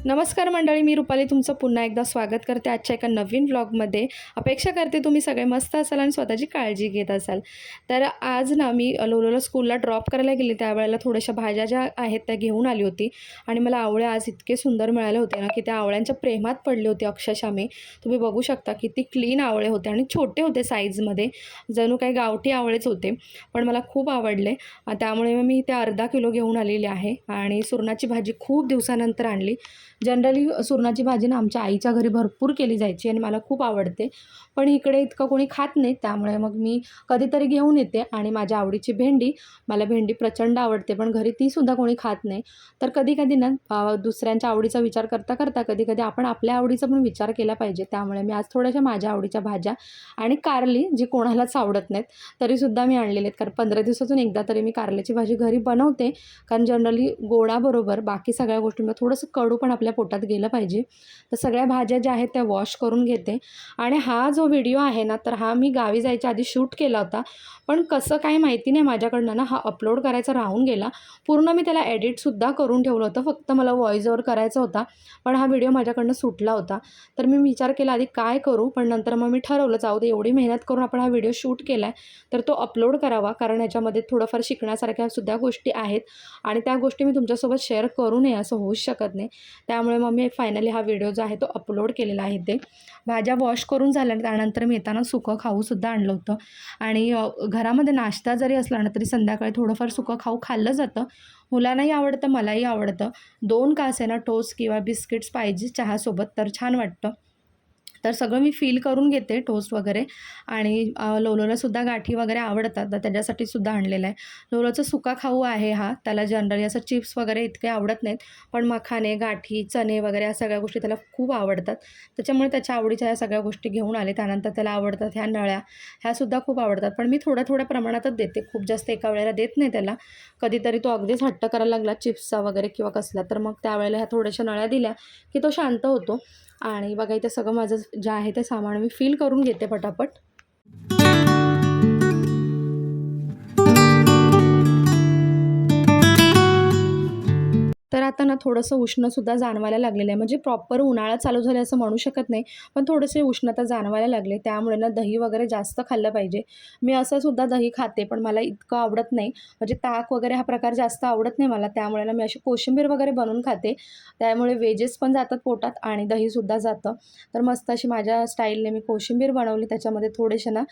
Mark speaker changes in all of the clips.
Speaker 1: नमस्कार मंडळी, मी रुपाली तुमचं पुन्हा एकदा स्वागत करते आजच्या एका नवीन व्लॉगमध्ये। अपेक्षा करते तुम्ही सगळे मस्त असाल आणि स्वतःची काळजी घेत असाल। तर आज ना मी लोलोला स्कूलला ड्रॉप करायला गेले, त्यावेळेला थोड्याशा भाज्या ज्या आहेत त्या घेऊन आली होती आणि मला आवळे आज इतके सुंदर मिळाले होते ना की त्या आवळ्यांच्या प्रेमात पडले होते अक्षरशः मी। तुम्ही बघू शकता किती क्लीन आवळे होते आणि छोटे होते साईजमध्ये, जणू काही गावठी आवळेच होते, पण मला खूप आवडले। त्यामुळे मी ते अर्धा किलो घेऊन आलेली आहे आणि सुरणाची भाजी खूप दिवसानंतर आणली। जनरली सुरणाची भाजी ना आमच्या आईच्या घरी भरपूर केली जायची आणि मला खूप आवडते, पण इकडे इतकं कोणी खात नाही, त्यामुळे मग मी कधीतरी घेऊन येते। आणि माझ्या आवडीची भेंडी, मला भेंडी प्रचंड आवडते, पण घरी तीसुद्धा कोणी खात नाही। तर कधी कधी ना दुसऱ्यांच्या आवडीचा विचार करता करता कधी कधी आपण आपल्या आवडीचा पण विचार केला पाहिजे। त्यामुळे मी आज थोड्याशा माझ्या आवडीच्या भाज्या आणि कारली, जी कोणालाच आवडत नाहीत तरीसुद्धा मी आणलेले आहेत, कारण 15 दिवसातून एकदा तरी मी कारल्याची भाजी घरी बनवते। कारण जनरली गोडाबरोबर बाकी सगळ्या गोष्टींमध्ये थोडंसं कडू पण आपल्या पोटात गेलं पाहिजे। तर सगळ्या भाज्या ज्या आहेत त्या वॉश करून घेते। आणि हा जो व्हिडिओ आहे ना, तर हा मी गावी जायच्या आधी शूट केला होता, पण कसं काही माहिती नाही माझ्याकडनं ना हा अपलोड करायचा राहून गेला। पूर्ण मी त्याला एडिटसुद्धा करून ठेवलं होतं, फक्त मला व्हॉइस ओव्हर करायचा होता, पण हा व्हिडिओ माझ्याकडनं सुटला होता। तर मी विचार केला आधी काय करू, पण नंतर मग मी ठरवलं जाऊ दे, एवढी मेहनत करून आपण हा व्हिडिओ शूट केला आहे तर तो अपलोड करावा, कारण याच्यामध्ये थोडंफार शिकण्यासारख्या सुद्धा गोष्टी आहेत आणि त्या गोष्टी मी तुमच्यासोबत शेअर करू नये असं होऊच शकत नाही। त्यामुळे मग मी फायनली हा व्हिडिओ जो आहे तो अपलोड केलेला आहे। ते भाज्या वॉश करून झाल्या, त्यानंतर मी येताना सुकं खाऊसुद्धा आणलं होतं। आणि घरामध्ये नाश्ता जरी असला ना तरी संध्याकाळी थोडंफार सुकं खाऊ खाल्लं जातं। मुलांनाही आवडतं, मलाही आवडतं। 2 का असेना टोस्ट किंवा बिस्किट्स पाहिजे चहासोबत, तर छान वाटतं। तर सगळं मी फील करून घेते टोस्ट वगैरे। आणि लोलोलासुद्धा गाठी वगैरे आवडतात, तर त्याच्यासाठी सुद्धा आणलेलं आहे। लोलोचा सुका खाऊ आहे हा, त्याला जनरली असं चिप्स वगैरे इतके आवडत नाहीत, पण मखाने, गाठी, चणे वगैरे या सगळ्या गोष्टी त्याला खूप आवडतात। त्याच्यामुळे त्याच्या आवडीच्या या सगळ्या गोष्टी घेऊन आले। त्यानंतर त्याला आवडतात ह्या नळ्या, ह्यासुद्धा खूप आवडतात, पण मी थोड्या थोड्या प्रमाणातच देते, खूप जास्त एका वेळेला देत नाही त्याला। कधीतरी तो अगदीच हट्ट करायला लागला चिप्सचा वगैरे किंवा कसला, तर मग त्यावेळेला ह्या थोड्याशा नळ्या दिल्या की तो शांत होतो। आणि बघा इथे सगळं माझं जे आहे ते सामान मी फील करून घेते पटापट। तर आता ना थोडंसं उष्णसुद्धा जाणवायला लागलेलं आहे, म्हणजे प्रॉपर उन्हाळा चालू झाला असं म्हणू शकत नाही, पण थोडेसे उष्णता जाणवायला लागले। त्यामुळे ना दही वगैरे जास्त खाल्लं पाहिजे। मी असंसुद्धा दही खाते, पण मला इतकं आवडत नाही, म्हणजे ताक वगैरे हा प्रकार जास्त आवडत नाही मला। त्यामुळे ना मी अशी कोशिंबीर वगैरे बनवून खाते, त्यामुळे वेजेस पण जातात पोटात आणि दहीसुद्धा जातं। तर मस्त अशी माझ्या स्टाईलने मी कोशिंबीर बनवली, त्याच्यामध्ये थोडेसे ना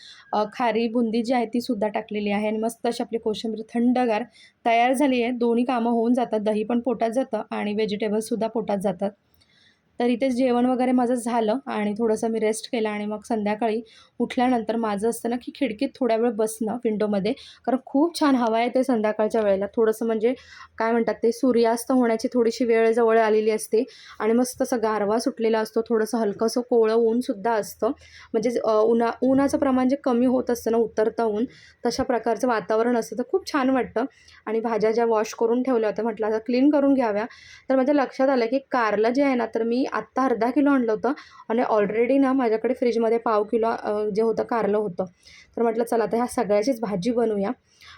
Speaker 1: खारी बुंदी जी आहे तीसुद्धा टाकलेली आहे आणि मस्त अशी आपली कोशिंबीर थंडगार तयार झाली आहे। दोन्ही कामं होऊन जातात, दही पण पोटात जातं आणि व्हेजिटेबल्ससुद्धा पोटात जातात। तर इथेच जेवण वगैरे माझं झालं आणि थोडंसं मी रेस्ट केला आणि मग संध्याकाळी उठल्यानंतर माझं असतं ना की खिडकीत थोड्या वेळ बसणं विंडोमध्ये, कारण खूप छान हवा येते संध्याकाळच्या वेळेला। थोडंसं म्हणजे काय म्हणतात ते, सूर्यास्त होण्याची थोडीशी वेळ जवळ आलेली असते आणि मस्त असं गारवा सुटलेला असतो, थोडंसं हलकंसं कोवळं ऊनसुद्धा असतं, म्हणजे उन्हाचं प्रमाण जे कमी होत असतं ना, उतरतं ऊन, तशा प्रकारचं वातावरण असतं, तर खूप छान वाटतं। आणि भाज्या ज्या वॉश करून ठेवल्या होत्या म्हटलं आता क्लीन करून घ्याव्या, तर माझ्या लक्षात आलं की कारलं जे आहे ना, तर मी आत्ता अर्धा किलो आणलं होतं आणि ऑलरेडी ना माझ्याकडे फ्रीजमध्ये पाव किलो जे होतं कारलं होतं। तर म्हटलं चला आता ह्या सगळ्याचीच भाजी बनवूया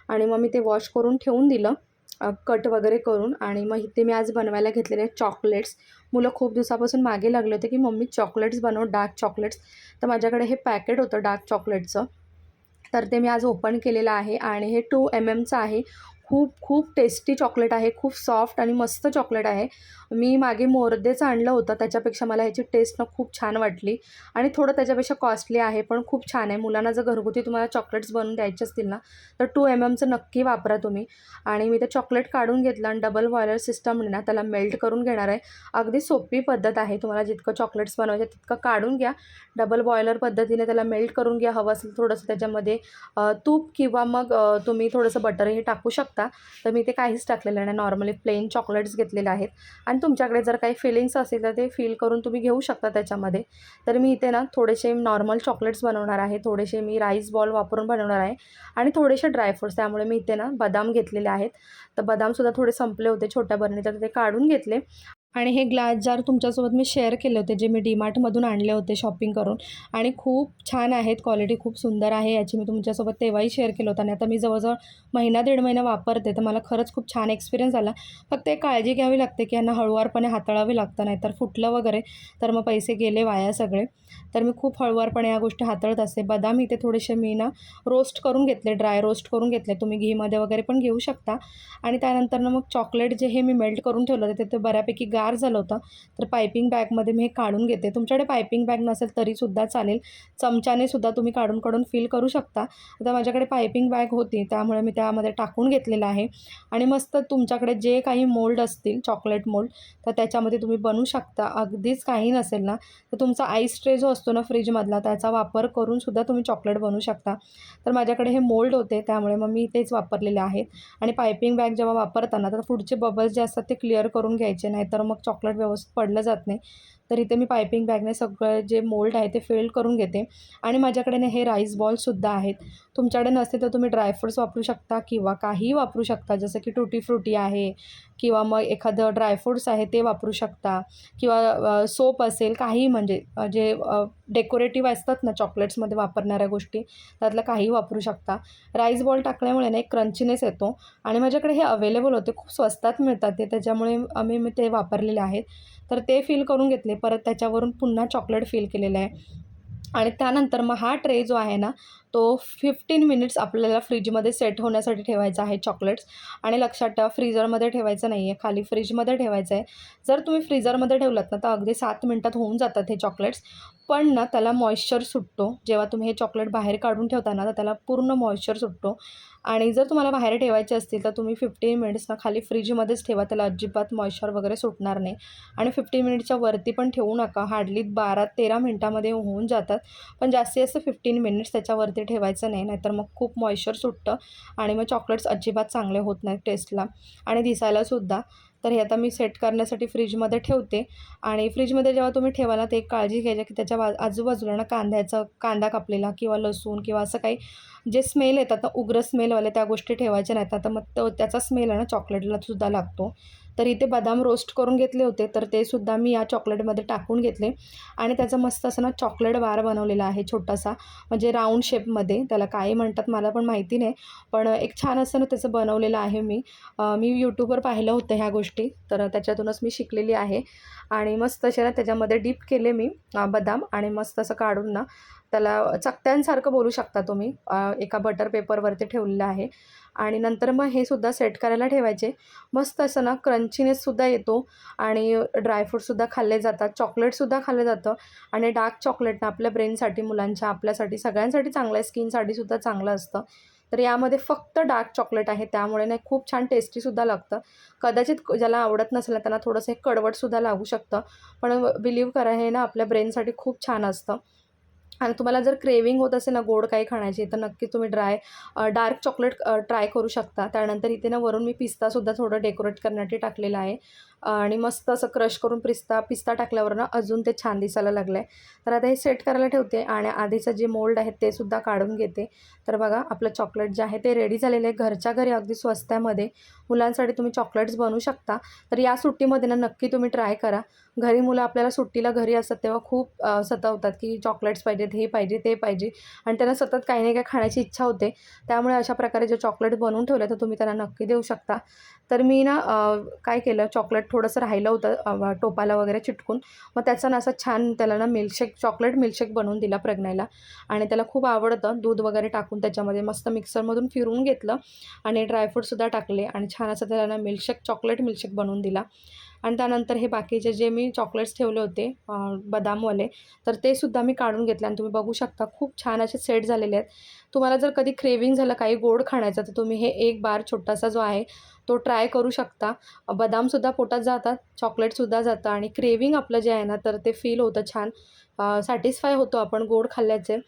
Speaker 1: आणि मग मी ते वॉश करून ठेवून दिलं कट वगैरे करून। आणि मग इथे मी आज बनवायला घेतलेले चॉकलेट्स। मुलं खूप दिवसापासून मागे लागले होते की मम्मी चॉकलेट्स बनव, डार्क चॉकलेट्स। तर माझ्याकडे हे पॅकेट होतं डार्क चॉकलेटचं, तर ते मी आज ओपन केलेलं आहे आणि हे 2 MMचं आहे। खूप खूप टेस्टी चॉकलेट आहे, खूप सॉफ्ट आणि मस्त चॉकलेट आहे। मी मागे मोरदेचं आणलं होतं, त्याच्यापेक्षा मला ह्याची टेस्ट ना खूप छान वाटली आणि थोडं त्याच्यापेक्षा कॉस्टली आहे, पण खूप छान आहे। मुलांना जर घरगुती तुम्हाला चॉकलेट्स बनवून द्यायचे असतील ना, तर 2 MMचं नक्की वापरा तुम्ही। आणि मी ते चॉकलेट काढून घेतलं आणि डबल बॉयलर सिस्टमने ना त्याला मेल्ट करून घेणार आहे। अगदी सोपी पद्धत आहे, तुम्हाला जितकं चॉकलेट्स बनवायचे तितकं काढून घ्या, डबल बॉयलर पद्धतीने त्याला मेल्ट करून घ्या। हवं असेल थोडंसं त्याच्यामध्ये तूप किंवा मग तुम्ही थोडंसं बटरही टाकू शकता। तर मी ते काहीच टाकलेलं नाही, नॉर्मली प्लेन चॉकलेट्स घेतलेले आहेत। आणि तुमच्याकडे जर काही फिलिंग्स असेल तर ते फील करून तुम्ही घेऊ शकता त्याच्यामध्ये। तर मी इथे ना थोडेसे नॉर्मल चॉकलेट्स बनवणार आहे, थोडेसे मी राईस बॉल वापरून बनवणार आहे आणि थोडेसे ड्रायफ्रूट्स। त्यामुळे मी इथे ना बदाम घेतलेले आहेत, तर बदामसुद्धा थोडे संपले होते छोट्या बरणीत, तर ते काढून घेतले आणि हे ग्लास जार तुमच्यासोबत मी शेअर केले होते, जे मी डीमार्टमधून आणले होते शॉपिंग करून आणि खूप छान आहेत, क्वालिटी खूप सुंदर आहे याची. मी तुमच्यासोबत तेव्हाही शेअर केलं होतं आणि आता मी जवळजवळ महिना दीड महिना वापरते, तर मला खरंच खूप छान एक्सपिरियन्स आला. फक्त एक काळजी घ्यावी लागते की यांना हळूवारपणे हाताळावे लागतं, नाहीतर फुटलं वगैरे तर मग पैसे गेले वाया सगळे. तर मी खूप हळूवारपणे या गोष्टी हाताळत असते. बदाम इथे थोडेसे मी ना रोस्ट करून घेतले, ड्राय रोस्ट करून घेतले. तुम्ही घीमध्ये वगैरे पण घेऊ शकता. आणि त्यानंतरनं मग चॉकलेट जे हे मी मेल्ट करून ठेवलं होतं ते बऱ्यापैकी गार झालं होतं. तर पायपिंग बॅगमध्ये मी हे काढून घेते. तुमच्याकडे पायपिंग बॅग नसेल तरीसुद्धा चालेल. चमच्याने सुद्धा तुम्ही काढून काढून फिल करू शकता. आता माझ्याकडे पायपिंग बॅग होती, त्यामुळे मी त्यामध्ये टाकून घेतलेलं आहे. आणि मस्त तुमच्याकडे जे काही मोल्ड असतील चॉकलेट मोल्ड, तर त्याच्यामध्ये तुम्ही बनवू शकता. अगदीच काही नसेल ना, तर तुमचा आईस ट्रे जो असतो ना फ्रीजमधला, त्याचा वापर करूनसुद्धा तुम्ही चॉकलेट बनवू शकता. तर माझ्याकडे हे मोल्ड होते, त्यामुळे मग मी तेच वापरलेले आहेत. आणि पायपिंग बॅग जेव्हा वापरताना तर पुढचे बबल्स जे असतात ते क्लिअर करून घ्यायचे, नाहीतर मग चॉकलेट व्यवस्थित पडलं जात नाही. तर इथे मी पायपिंग बॅगने सगळं जे मोल्ड आहे ते फिल करून घेते. आणि माझ्याकडे ना हे राईस बॉलसुद्धा आहेत. तुमच्याकडे नसते तर तुम्ही ड्रायफ्रुट्स वापरू शकता किंवा काहीही वापरू शकता, जसं की टुटी फ्रुटी आहे किंवा मग एखादं ड्रायफ्रुट्स आहे ते वापरू शकता किंवा सोप असेल काही, म्हणजे जे डेकोरेटिव्ह असतात ना चॉकलेट्समध्ये वापरणाऱ्या गोष्टी, त्यातलं काहीही वापरू शकता. राईस बॉल टाकल्यामुळे ना एक क्रंचीनेस येतो आणि माझ्याकडे हे अवेलेबल होते, खूप स्वस्तात मिळतात ते, त्याच्यामुळे मी ते वापरलेले आहेत. तर ते फिल करून घेतले, परत त्याच्यावरून पुन्हा चॉकलेट फिल केलेलं आहे. आणि त्यानंतर मग हा ट्रे जो आहे ना, तो 15 मिनिट्स आपल्याला फ्रीजमध्ये सेट होण्यासाठी ठेवायचा आहे चॉकलेट्स. आणि लक्षात ठेवा, फ्रीझरमध्ये ठेवायचं नाही आहे, खाली फ्रीजमध्ये ठेवायचं आहे. जर तुम्ही फ्रीझरमध्ये ठेवलात ना, तर अगदी 7 मिनिटात होऊन जातात हे चॉकलेट्स. पण ना त्याला मॉइश्चर सुटतो. जेव्हा तुम्ही हे चॉकलेट बाहेर काढून ठेवता ना, तर त्याला पूर्ण मॉइश्चर सुटतो. आणि जर तुम्हाला बाहेर ठेवायचे असतील तर तुम्ही 15 मिनिट्स ना खाली फ्रीजमध्येच ठेवा. त्याला अजिबात मॉइश्चर वगैरे सुटणार नाही. आणि 15 मिनिटच्या वरती पण ठेवू नका. हार्डली 12-13 मिनिटामध्ये होऊन जातात. पण जास्तीत जास्त 15 मिनिट्स त्याच्यावरती ठेवायचं नाही, नाहीतर मग खूप मॉइश्चर सुटतं आणि मग चॉकलेट्स अजिबात चांगले होत नाहीत टेस्टला आणि दिसायलासुद्धा. तर हे आता मी सेट करण्यासाठी फ्रीजमध्ये ठेवते. आणि फ्रीजमध्ये जेव्हा तुम्ही ठेवाल ना, तर एक काळजी घ्यायची की त्याच्या आजूबाजूला ना कांदा कापलेला किंवा लसूण किंवा असं काही जे स्मेल येतात ना, उग्र स्मेलवाले, त्या गोष्टी ठेवायच्या नाहीत. आता मग त्याचा स्मेल आहे ना चॉकलेटला सुद्धा लागतो. तर इथे बदाम रोस्ट करून घेतले होते, तर ते सुद्धा मी या चॉकलेटमध्ये टाकून घेतले. आणि त्याचा मस्त असं ना चॉकलेट बार बनवलेला आहे छोटासा, म्हणजे राऊंड शेपमध्ये. त्याला काय म्हणतात मला पण माहिती नाही, पण एक छान असं ना त्याचं बनवलेलं आहे मी. मी यूट्यूबवर पाहिलं होतं ह्या गोष्टी, तर त्याच्यातूनच मी शिकलेली आहे. आणि मस्त असे ना त्याच्यामध्ये डीप केले मी बदाम, आणि मस्त असं काढून ना त्याला चकत्यांसारखं बोलू शकता तुम्ही. एका बटर पेपरवरती ठेवलेलं आहे. आणि नंतर मग हे सुद्धा सेट करायला ठेवायचे. मस्त असं ना क्रंचीनेससुद्धा येतो आणि ड्रायफ्रूटसुद्धा खाल्ले जातात, चॉकलेटसुद्धा खाल्लं जातं. आणि डार्क चॉकलेट ना आपल्या ब्रेनसाठी, मुलांच्या, आपल्यासाठी, सगळ्यांसाठी चांगलं आहे, स्किनसाठीसुद्धा चांगलं असतं. तर यामध्ये फक्त डार्क चॉकलेट आहे, त्यामुळे ना खूप छान टेस्टीसुद्धा लागतं. कदाचित ज्याला आवडत नसेल त्यांना थोडंसं हे कडवटसुद्धा लागू शकतं, पण बिलीव्ह करा हे ना आपल्या ब्रेनसाठी खूप छान असतं. आणि तुम्हाला जर क्रेविंग होत असेल ना गोड काही खाण्याची, तर नक्की तुम्ही डार्क चॉकलेट ट्राय करू शकता. त्यानंतर इथे ना वरून मी पिस्तासुद्धा थोडं डेकोरेट करण्यासाठी टाकलेलं आहे. आणि मस्त असं क्रश करून पिस्ता टाकल्यावर ना अजून ते छान दिसायला लागलं आहे. तर आता हे सेट करायला ठेवते आणि आधीचं जे मोल्ड आहे ते सुद्धा काढून घेते. तर बघा, आपलं चॉकलेट जे आहे ते रेडी झालेलं आहे. घरच्या घरी अगदी स्वस्त्यामध्ये मुलांसाठी तुम्ही चॉकलेट्स बनवू शकता. तर या सुट्टीमध्ये ना नक्की तुम्ही ट्राय करा. घरी मुलं आपल्याला सुट्टीला घरी असतात तेव्हा खूप सतावतात की चॉकलेट्स पाहिजेत, हे पाहिजे, ते पाहिजे, आणि त्यांना सतत काही नाही काही खाण्याची इच्छा होते. त्यामुळे अशा प्रकारे जे चॉकलेट बनवून ठेवले तर तुम्ही त्यांना नक्की देऊ शकता. तर मी ना काय केलं, चॉकलेट थोडंसं राहिलं होतं टोपाला वगैरे चिटकून, मग त्याचा ना असं छान त्याला ना चॉकलेट मिल्कशेक बनवून दिला प्रज्ञाला. आणि त्याला खूप आवडतं. दूध वगैरे टाकून त्याच्यामध्ये मस्त मिक्सरमधून फिरवून घेतलं आणि ड्रायफ्रूटसुद्धा टाकले आणि छान असं त्याला ना चॉकलेट मिल्कशेक बनवून दिला. आणि त्यानंतर हे बाकीचे जे मी चॉकलेट्स ठेवले होते बदामवाले, तर ते सुद्धा मी काढून घेतले आणि तुम्ही बघू शकता खूप छान असे सेट झालेले आहेत. तुम्हाला जर कधी क्रेविंग झालं काही गोड खाण्याचं, तर तुम्ही हे एक बार छोटासा जो आहे तो ट्राय करू शकता. बदामसुद्धा पोटात जातात, चॉकलेटसुद्धा जातं आणि क्रेविंग आपलं जे आहे ना तर ते फील होतं छान. सॅटिस्फाय होतो आपण गोड खाल्ल्याचे.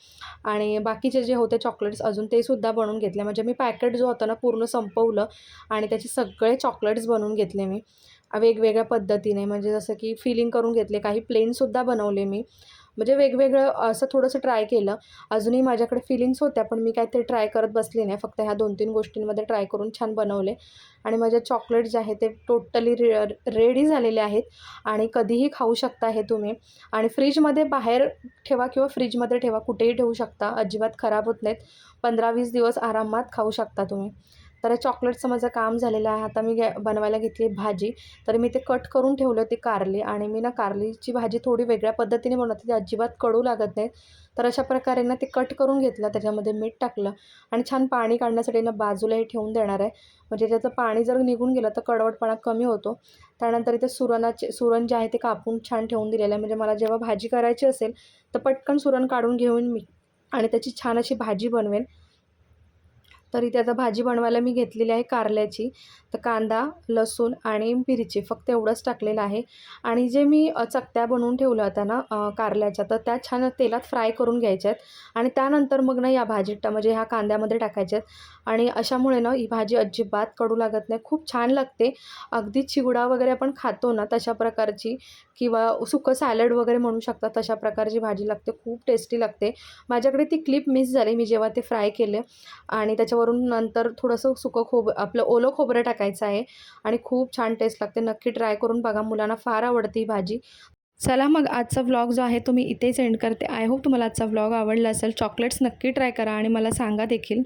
Speaker 1: आणि बाकीचे जे होते चॉकलेट्स अजून ते सुद्धा बनवून घेतले. म्हणजे मी पॅकेट जो होता ना पूर्ण संपवलं आणि त्याचे सगळे चॉकलेट्स बनवून घेतले मी वेगवेगळ्या पद्धतीने. म्हणजे जसं की फिलिंग करून घेतले, काही प्लेनसुद्धा बनवले मी. म्हणजे वेगवेगळं असं थोडंसं ट्राय केलं. अजूनही माझ्याकडे फिलिंग्स होत्या, पण मी काय ते ट्राय करत बसले नाही. फक्त ह्या 2-3 गोष्टींमध्ये ट्राय करून छान बनवले आणि माझे चॉकलेट जे आहे ते टोटली रेडी झालेले आहेत आणि कधीही खाऊ शकता हे तुम्ही. आणि फ्रीजमध्ये बाहेर ठेवा किंवा फ्रीजमध्ये ठेवा, कुठेही ठेवू शकता. अजिबात खराब होत नाहीत. 15-20 दिवस आरामात खाऊ शकता तुम्ही. तर चॉकलेटचं माझं काम झालेलं आहे. आता मी बनवायला घेतली भाजी. तर मी ते कट करून ठेवलं ते कारले आणि मी ना कारलीची भाजी थोडी वेगळ्या पद्धतीने बनवते. ती अजिबात कडू लागत नाही. तर अशा प्रकारे ना ते कट करून घेतलं, त्याच्यामध्ये मीठ टाकलं आणि छान पाणी काढण्यासाठी ना बाजूला हे ठेवून देणार आहे. म्हणजे त्याचं पाणी जर निघून गेलं तर कडवटपणा कमी होतो. त्यानंतर इथे सुरण जे आहे ते कापून छान ठेवून दिलेलं आहे. म्हणजे मला जेव्हा भाजी करायची असेल तर पटकन सुरण काढून घेऊन मी आणि त्याची छान अशी भाजी बनवेन. तर इथे आता भाजी बनवायला मी घेतलेली आहे कारल्याची. तर कांदा, लसूण आणि मिरची फक्त एवढंच टाकलेलं आहे आणि जे मी चकत्या बनवून ठेवल्या होत्या ना कारल्याच्या, तर त्या छान तेलात फ्राय करून घ्यायच्या आहेत आणि त्यानंतर मग ना या भाजीत म्हणजे ह्या कांद्यामध्ये टाकायच्या आहेत आणि अशामुळे ना ही भाजी अजिबात कडू लागत नाही. खूप छान लागते. अगदी चिवडा वगैरे आपण खातो ना तशा प्रकारची किंवा सुकं सॅलड वगैरे म्हणू शकता, तशा प्रकारची भाजी लागते. खूप टेस्टी लागते. माझ्याकडे ती क्लिप मिस झाली मी जेव्हा ते फ्राय केले आणि त्याच्यावरून नंतर थोडंसं सुकं आपलं ओलं खोबरं टाकायचं आहे आणि खूप छान टेस्ट लागते. नक्की ट्राय करून बघा. मुलांना फार आवडते ही भाजी. चला मग आजचा व्लॉग जो आहे तो मी इथेच एंड करते. आय होप तुम्हाला आजचा व्लॉग आवडला असेल. चॉकलेट्स नक्की ट्राय करा आणि मला सांगा देखील.